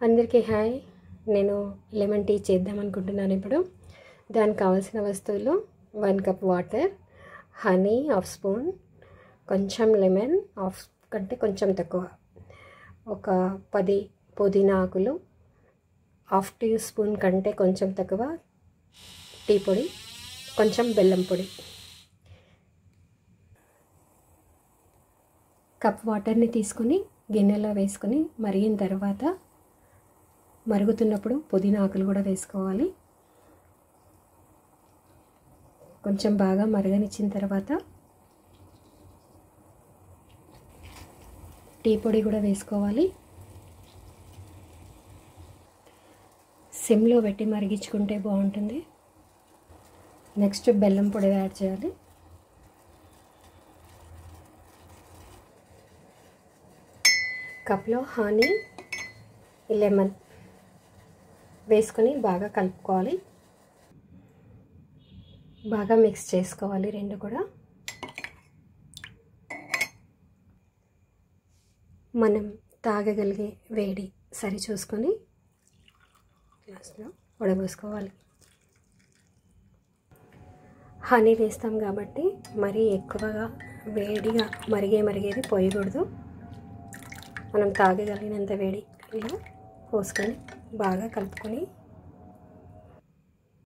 అందరికీ హాయ్. నేను lemon tea చేద్దాం అనుకుంటున్నాను. ఇప్పుడు దానికి కావాల్సిన వస్తువులు 1 cup water, honey half spoon, కొంచెం లెమన్ హాఫ్ కంటే కొంచెం తక్కువ, ఒక 10 పుదీనా ఆకులు, హాఫ్ టీ స్పూన్ కంటే కొంచెం తక్కువ టీ పొడి, కొంచెం బెల్లం పొడి. కప్ వాటర్ని తీసుకొని గిన్నెలో వేసుకొని మరిగిన తర్వాత మరుగుతున్నప్పుడు పుదీనా ఆకులు కూడా వేసుకోవాలి. కొంచెం బాగా మరగనిచ్చిన తర్వాత టీ పొడి కూడా వేసుకోవాలి. సిమ్లో పెట్టి మరిగించుకుంటే బాగుంటుంది. నెక్స్ట్ బెల్లం పొడి యాడ్ చేయాలి. కప్లో హనీ, లెమన్ వేసుకొని బాగా కలుపుకోవాలి. బాగా మిక్స్ చేసుకోవాలి రెండు కూడా. మనం తాగగలిగే వేడి సరి చూసుకొని గ్లాస్లో వడబోసుకోవాలి. హనీ వేస్తాం కాబట్టి మరీ ఎక్కువగా వేడిగా మరిగేది పోయకూడదు. మనం తాగగలిగినంత వేడిలో పోసుకొని బాగా కలుపుకొని